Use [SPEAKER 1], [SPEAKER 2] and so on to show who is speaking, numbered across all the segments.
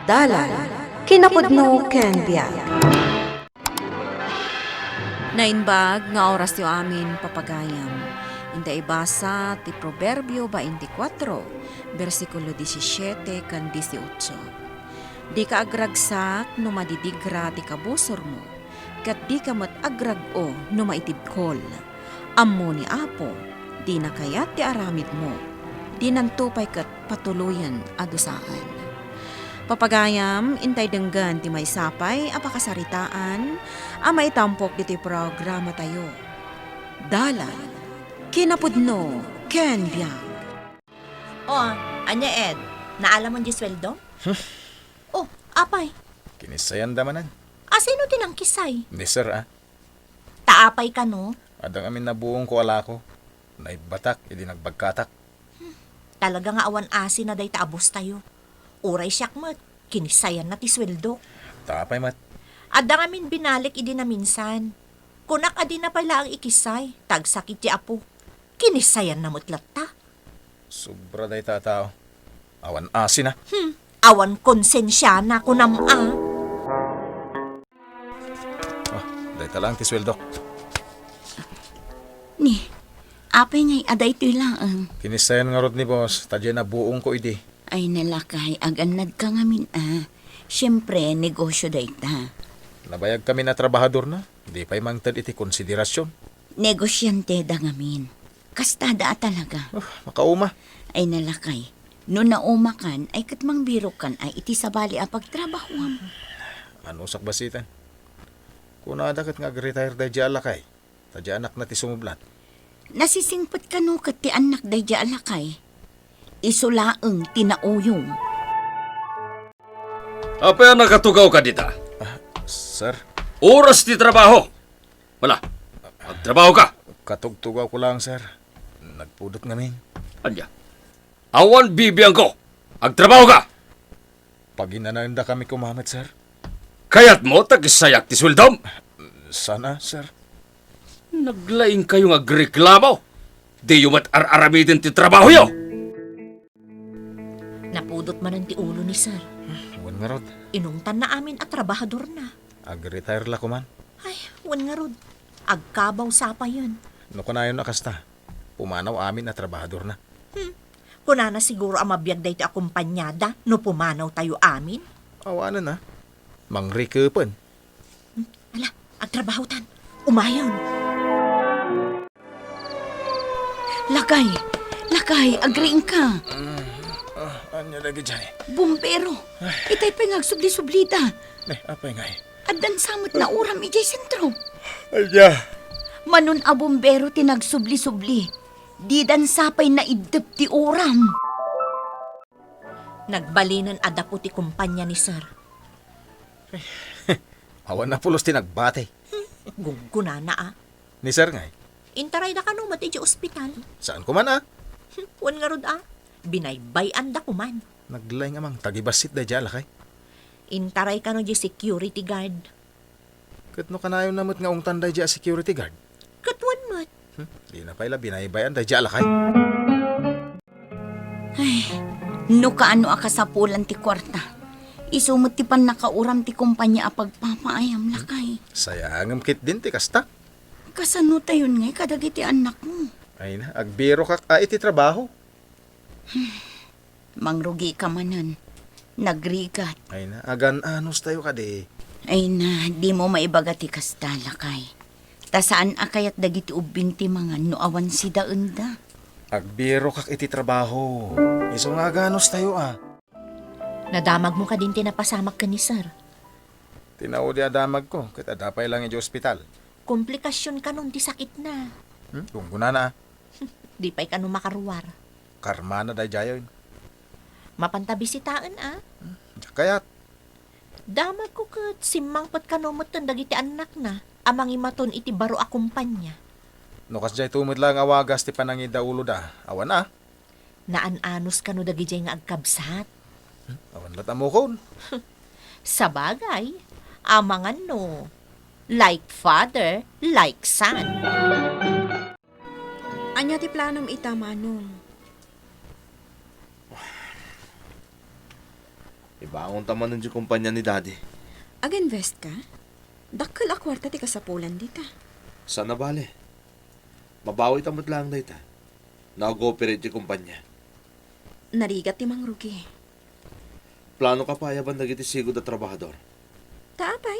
[SPEAKER 1] Dalan, kinapudno ken biag. Nainbag nga oras ti amin papagayam. Inda ibasa ti Proverbio 24, versikulo 17 kan 18. Di ka agragsak no madidigra ti kabusor mo, kat di ka mat-agrag-o no maitibkol. Ammo ni Apo, di na kayat ti aramid mo, di nantupay kat patuluyan adusaan. Papagayam, intay denggan ti may sapay, apakasaritaan, amay tampok diti programa tayo. Dalan, kinapudno, ken biag.
[SPEAKER 2] Oh, anya Ed, naalam mo di sweldo? Oh, apay.
[SPEAKER 3] Kinisayan damanan.
[SPEAKER 2] Sino din ang kisay?
[SPEAKER 3] Ni sir
[SPEAKER 2] Taapay ka no?
[SPEAKER 3] Adang amin nabuong ko ala ko. Naibatak, hindi nagbagkatak.
[SPEAKER 2] Talaga nga awan asin na day taabos tayo. Uray siyak mat, kinisayan na ti sweldo.
[SPEAKER 3] Tapay mat.
[SPEAKER 2] Adang amin binalik idi na minsan. Kunak adi na pala ang ikisay, tagsakit ti Apo. Kinisayan na mutlat ta.
[SPEAKER 3] Sobra day tatao. Awan asin na.
[SPEAKER 2] Awan konsensya na kunam
[SPEAKER 3] Day talang ti sweldo.
[SPEAKER 4] Ni, apay ngay aday ito lang.
[SPEAKER 3] Kinisayan nga rod ni boss. Tadya na buong ko idi.
[SPEAKER 4] Ay nalakay, aganad ka ngamin Siyempre, negosyo day ta.
[SPEAKER 3] Nabayag kami na trabahador na. Di pa'y mangtad iti konsiderasyon.
[SPEAKER 4] Negosyante da ngamin. Kastada talaga.
[SPEAKER 3] Makauma.
[SPEAKER 4] Ay nalakay. No naumakan, ay katmang biro kan ay iti sabali a pagtrabahuam.
[SPEAKER 3] Ano sak basitan? Kung nadakat nga retire day di alakay. Tadya anak na ti sumublat.
[SPEAKER 4] Nasisingpot ka no kat ti anak day di alakay. Isulaeng tinauyong.
[SPEAKER 5] Apa ang nakatugaw ka dita?
[SPEAKER 3] Sir,
[SPEAKER 5] Oras ti trabaho. Wala, magtrabaho ka.
[SPEAKER 3] katugtugaw ko lang sir. Nagpudot ngamin.
[SPEAKER 5] Anya, awan bibiyang ko. Agtrabaho ka.
[SPEAKER 3] Pag inananda kami kumamit sir.
[SPEAKER 5] Kaya't mo tagisayak ti sweldom.
[SPEAKER 3] Sana sir.
[SPEAKER 5] Naglaing kayong agreklamo. Di yung mat-aramidin ti trabaho yo.
[SPEAKER 2] Napudot man ang ti ulo ni Sir.
[SPEAKER 3] Wan nga rod.
[SPEAKER 2] Inungtan na amin at trabahador na.
[SPEAKER 3] Ag-retire la ko man.
[SPEAKER 2] Ay, wan nga rod. Agkabaw sa pa yun.
[SPEAKER 3] No kunayon na kasta. Pumanaw amin na trabahador na.
[SPEAKER 2] Kuna na siguro ang mabiyag day ti akumpanyada no pumanaw tayo amin.
[SPEAKER 3] Awanan na. Mangrikupan.
[SPEAKER 2] Ala, agtrabaho tan. Umayon.
[SPEAKER 4] Lakay, agriing ka.
[SPEAKER 3] Anya lagi dyan eh.
[SPEAKER 4] Bumbero, itay pa nga subli-sublita.
[SPEAKER 3] Apay nga eh.
[SPEAKER 4] Adan samot na uram ijay sentro.
[SPEAKER 3] Aya.
[SPEAKER 4] Manon a bumbero tinagsubli-subli. Di dan sapay na idep ti uram.
[SPEAKER 2] Nagbalinan adapo ti kumpanya ni Sir.
[SPEAKER 3] Awan na pulos tinagbate.
[SPEAKER 2] Guguna na
[SPEAKER 3] Ni sir nga eh.
[SPEAKER 2] Intaray na kanumat iti ospital.
[SPEAKER 3] Saan ko man
[SPEAKER 2] Wan nga rod Binaybayan da kuman.
[SPEAKER 3] Naglay nga mang tagibasit da dyan lakay.
[SPEAKER 2] Intaray ka no di security guard.
[SPEAKER 3] Kat no kanayon namot nga ungtan da dyan security guard.
[SPEAKER 2] Katwan mat.
[SPEAKER 3] Di na pala binaybayan da dyan lakay.
[SPEAKER 4] No kaano akasapulan ti kwarta. Isumot ti pan nakauram ti kumpanya a pagpapaayam lakay.
[SPEAKER 3] Sayangam kit din ti kasta.
[SPEAKER 4] Kasano tayon ngay kadagiti anak mo.
[SPEAKER 3] Ay na, agbiro kak iti trabaho.
[SPEAKER 4] Mangrugi ka manan. Nagrigat.
[SPEAKER 3] Ay na, agan anos tayo kade.
[SPEAKER 4] Ay na, di mo maibaga ti kasta lakay. Ta saan akayat dagiti ubing ti mga no awan si daenda.
[SPEAKER 3] Agbiro kak iti trabaho. Iso nga ganos tayo
[SPEAKER 2] Nadamag mo ka din tinapasamak ka ni Sir.
[SPEAKER 3] Tinaudi adamag ko, kat adapay lang iti ospital.
[SPEAKER 2] Komplikasyon ka nun ti sakit na.
[SPEAKER 3] Kung guna na,
[SPEAKER 2] Di pa'y ka nun makaruwar.
[SPEAKER 3] karma na da jayon.
[SPEAKER 2] Mapantabisitaan
[SPEAKER 3] Kayat,
[SPEAKER 2] Damag ko kat simangpat ka no moton dagiti anak na. Amang imaton iti baro akumpanya.
[SPEAKER 3] no kas jay tumid lang awagas ti panangida ulo da. Awan na.
[SPEAKER 2] Naan-anos ka no dagiti nga agkabsat.
[SPEAKER 3] Awan lat amukon.
[SPEAKER 2] Sa bagay, amangan no. Like father, like son.
[SPEAKER 1] Anya ti planom ita manong.
[SPEAKER 6] Ibangon taman ng kumpanya ni daddy.
[SPEAKER 1] Ag-invest ka? Dakkel a kwarta ti kasapulan dita.
[SPEAKER 6] Sana bale. Mabawi tamad lang na ita. Nag-ooperate yung kumpanya.
[SPEAKER 1] Narigat ti Mang Rugi.
[SPEAKER 6] Plano ka pa yaban nagiti sigod na trabahador.
[SPEAKER 1] Taapay?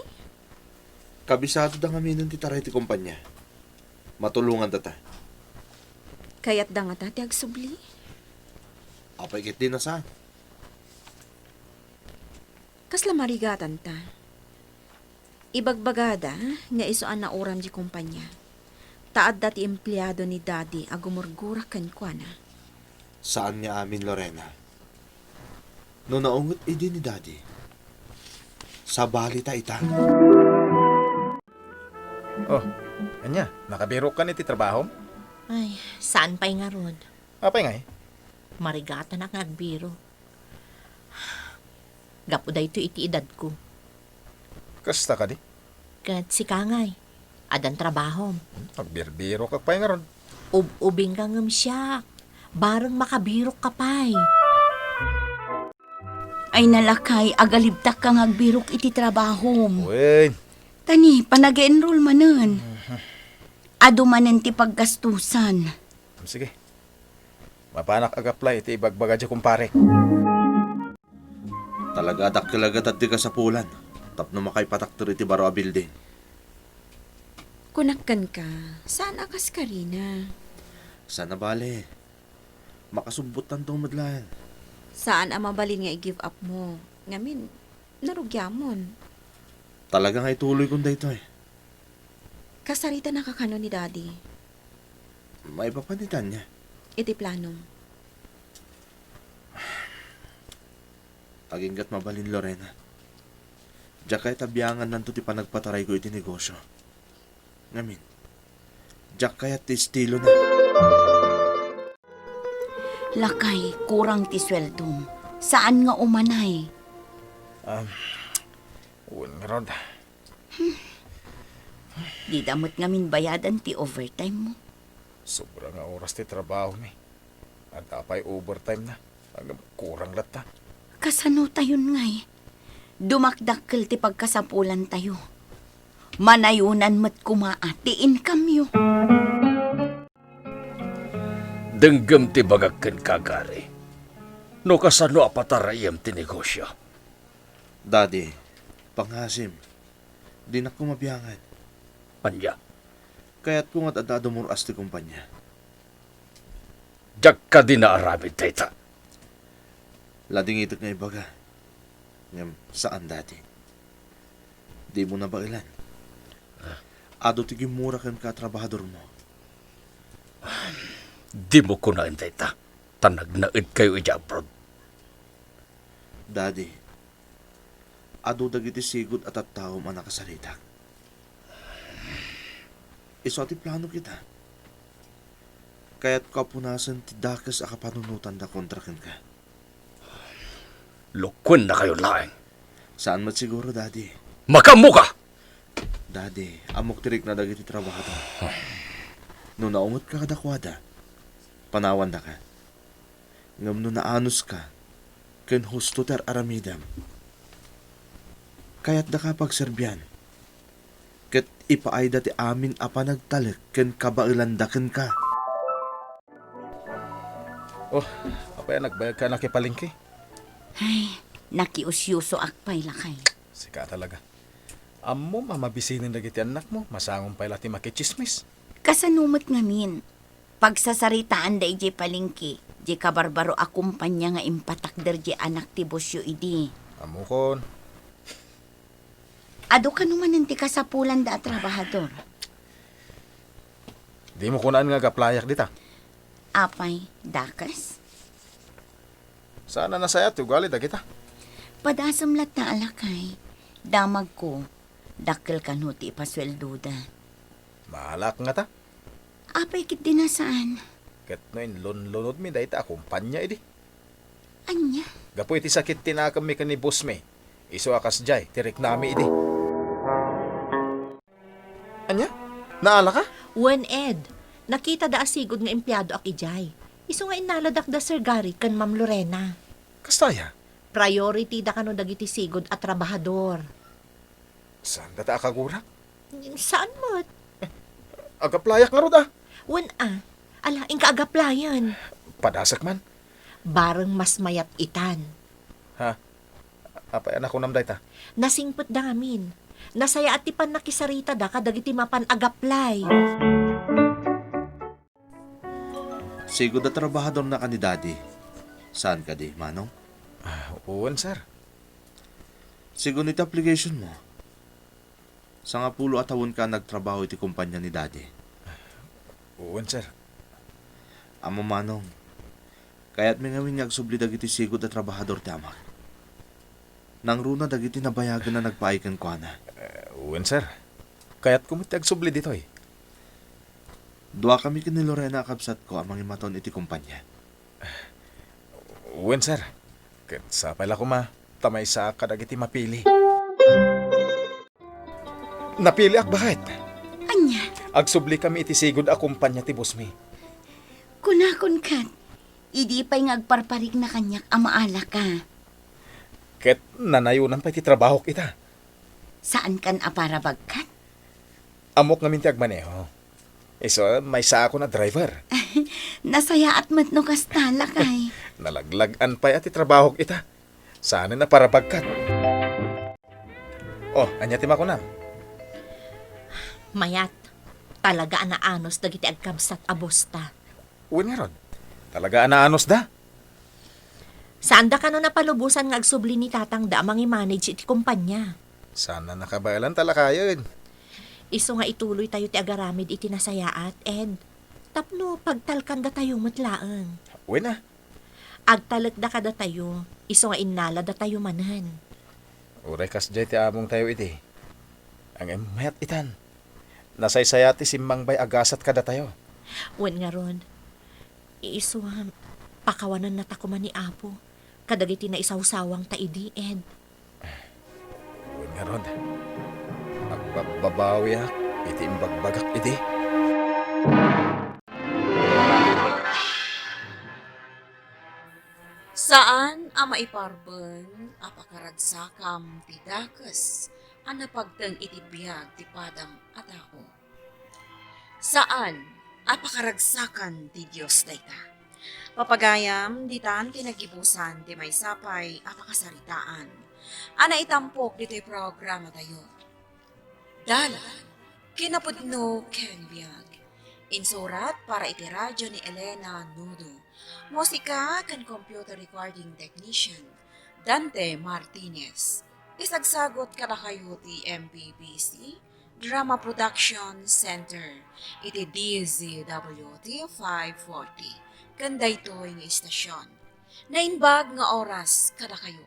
[SPEAKER 6] Kabisado da nga minon ti taray ti kumpanya. Matulungan data.
[SPEAKER 1] Kaya't da nga tati agsubli.
[SPEAKER 6] Apay kit din na saan.
[SPEAKER 1] Kasla marigatan ta. Ibagbagada nga isuan na oram di kumpanya. Taad dati empleyado ni daddy agumurgura kan kwa na.
[SPEAKER 6] Saan niya amin, Lorena? No naungot idi ni daddy. Sa balita ita.
[SPEAKER 3] Oh, anya, nakabiro ka ni ti trabaho?
[SPEAKER 2] Ay, saan pa'y nga ron?
[SPEAKER 3] Apay nga eh.
[SPEAKER 2] Marigata na ngagbiro. Gapo da ito iti edad ko.
[SPEAKER 3] Kasta ka di?
[SPEAKER 2] Kat si Kangay. Adan trabaho.
[SPEAKER 3] Magbirbiro ka pa nga ron.
[SPEAKER 2] Ubing ka ngam siya. Barang makabirok ka pa'y.
[SPEAKER 4] Ay nalakay, agalibtak kang agbirok iti trabaho.
[SPEAKER 3] Uy,
[SPEAKER 4] Tani, panag-enroll manen. Ado manen ti paggastusan.
[SPEAKER 3] sige. Mapanak ag-apply iti ibagbaga dya kumpare.
[SPEAKER 6] Talaga dakkilagat at di ka sa pulan. Tapno makaipataktor iti baro a building.
[SPEAKER 1] Kunakkan ka. Saan akas ka rin na?
[SPEAKER 6] Sana bale. Makasumbutan tong madlan.
[SPEAKER 1] Saan ang mabalin nga i-give up mo? Ngamin, narugyamon.
[SPEAKER 6] Talaga nga ituloy kong dito eh.
[SPEAKER 1] Kasarita na kakano ni daddy.
[SPEAKER 6] May papanitan niya.
[SPEAKER 1] Iti planom.
[SPEAKER 6] Aginggat mabalin, Lorena. Diyak kay tabiangan nanto ti panagpataray ko iti negosyo. Ngamin, diyak kaya ti estilo na.
[SPEAKER 4] Lakay, kurang ti sweldom. Saan nga umanay?
[SPEAKER 3] Uwan nga ron.
[SPEAKER 4] Di damot ngamin bayadan ti overtime mo.
[SPEAKER 3] Sobrang nga oras ti trabaho mi. At apay overtime na. Agam kurang lata.
[SPEAKER 4] Kasano tayon ngay? Dumakdakkel ti pagkasapulan tayo. Manayunan mat kumaa ti income yo.
[SPEAKER 5] Denggem ti bagagken kagari. No kasano apatarayam ti negosyo.
[SPEAKER 6] Daddy, panghasim. Di na ko mabiyangan.
[SPEAKER 5] Anya,
[SPEAKER 6] Kaya't kung at adadumuras ti kumpanya.
[SPEAKER 5] jak ka di naaramid tayta.
[SPEAKER 6] Lading itok nga ibaga. Ngam, saan dati? Di mo na ba ilan? Ado ti gimura kan katrabahador mo.
[SPEAKER 5] Di mo kunain tayta. Tanag naid kayo ija abroad.
[SPEAKER 6] Daddy, ado dagiti sigod at tao man nakasalitak. Iso ti plano kita. Kaya't kapunasan ti dakas a kapanunutan da kontraken ka.
[SPEAKER 5] Lukwen na kayo laeng.
[SPEAKER 6] Saan mat siguro, Daddy?
[SPEAKER 5] Makamuka!
[SPEAKER 6] Daddy, amok tirik na dagiti trabaho. No naungot ka kadakwada, panawan da ka. Ngam no naanos ka, ken husto ter aramidam. Kaya't da ka pagserbyan. Ket ipaay dati amin apa nagtalik ken kabailandaken ka.
[SPEAKER 3] Oh, apay nagbayag ka na kipalingki.
[SPEAKER 4] Ay, nakiusyuso akpay lakay.
[SPEAKER 3] Sika talaga. Amo mamabisinin na giti anak mo, masangong pa ilati makichismis.
[SPEAKER 4] Kasanumot ngamin. Pagsasaritaan da ije palingki, je kabarbaro akumpanya nga impatakder je anak ti bosyo idi.
[SPEAKER 3] Amo kon.
[SPEAKER 4] Ado ka naman nanti kasapulan da trabahador.
[SPEAKER 3] Di mo kunaan nga gaplayak dita.
[SPEAKER 4] Apay, dakas.
[SPEAKER 3] Sana nasaya ti ugali da kita.
[SPEAKER 4] Padasam lat na alakay. Damag ko, dakkel kanuti ipasweldo da.
[SPEAKER 3] Malak nga ta.
[SPEAKER 4] Apay kit dinasaan.
[SPEAKER 3] Ket no in lunod mi da ita akumpanya idi.
[SPEAKER 4] Anya?
[SPEAKER 3] Gapo iti sakit tinakam mi kani boss me. Iso akas jay, tirik nami idi. Anya? Naala ka?
[SPEAKER 2] Wen Ed, nakita da asigod nga empleyado ak ijay. Iso nga inaladak da Sir Gary kan Ma'am Lorena.
[SPEAKER 3] Kastaya?
[SPEAKER 2] Priority da kano dagiti sigod at trabahador.
[SPEAKER 3] Saan data akagurak?
[SPEAKER 2] Saan mo?
[SPEAKER 3] Agaplayak nga ro da.
[SPEAKER 2] Ala, inka agaplayan.
[SPEAKER 3] Padasak man.
[SPEAKER 2] Bareng mas mayat itan.
[SPEAKER 3] Ha? Apayan ako namday ta.
[SPEAKER 2] Nasingpet da amin. Nasaya at tipan nakisarita da kadagiti mapan agaplay.
[SPEAKER 6] Sigod na trabahador na ka ni Daddy. Saan ka di, Manong?
[SPEAKER 3] Uwan, sir.
[SPEAKER 6] Sigod iti application mo. Sa nga pulo atawon ka nagtrabaho iti kumpanya ni Daddy.
[SPEAKER 3] Uwan, sir.
[SPEAKER 6] Amo Manong, kaya't may ngawin nagsubli dagiti sigod na trabahador ti amak. Nang runa dagiti nabayagan na nagpaikan ko na.
[SPEAKER 3] Uwan, sir. Kaya't kumitag subli dito eh.
[SPEAKER 6] Dua kami kini Lorena kapsat ko amang imaton iti kumpanya.
[SPEAKER 3] Uwan, sir. Sa pala ko ma, tamay sa kadagiti mapili. Napili ak bakit?
[SPEAKER 4] Anya,
[SPEAKER 3] Agsubli kami iti sigod a kumpanya ti boss mi.
[SPEAKER 4] kunakon kat. Idi pa'y ngagparparik na kanyak amaala ka.
[SPEAKER 3] Ket nanayunan pa iti trabaho kita.
[SPEAKER 4] Saan kan aparabag kat?
[SPEAKER 3] Amok ngamin ti agmaneho. So, may sa ako na driver.
[SPEAKER 4] Nasaya at matno kastala kay.
[SPEAKER 3] Nalaglagan pa iti trabaho kita. Sana na para bagkat. Oh, anya ti makunam.
[SPEAKER 2] Mayat, talaga anaanos dagiti agkabsat abosta.
[SPEAKER 3] Uwan nga ron. Talaga anaanos da.
[SPEAKER 2] Saan da kano napalubusan nga agsubli ni tatang da amang i-manage iti kumpanya?
[SPEAKER 3] Sana nakabayalan talakayan.
[SPEAKER 2] Iso nga ituloy tayo ti agaramid iti nasayaat, Ed. Tapno, pagtalkan da tayo matlaang.
[SPEAKER 3] Uwan na.
[SPEAKER 2] Agtalak da kada tayo, iso nga inala da tayo manan.
[SPEAKER 3] Uray kas jay ti among tayo iti. Ang mayat itan. Nasaysaya ti simbang bay agasat kada tayo.
[SPEAKER 2] Wen nga ron, iso nga pakawanan na takuman ni Apo. Kadagiti na isawsawang taidi, Ed.
[SPEAKER 3] Uwan nga ron. Agbabawi ak. Iti imbagbagak iti.
[SPEAKER 1] Saan ang maiparben apakaragsakam ti dakas ang napagtang iti biyag ti padam atao? Saan apakaragsakan ti Diyos dayta? Papagayam ditan tinagibusan ti may sapay apakasaritaan. Ana itampok dito'y programa tayo. Dala, kinapudno ken biyag. Insurat para iti radyo ni Elena Nudo. Musika kan computer recording technician Dante Martinez. Isagsagot kada kayo ti MPBC Drama Production Center. Iti DZWT 540. Kanday ito yung istasyon. Nainbag nga oras kada kayo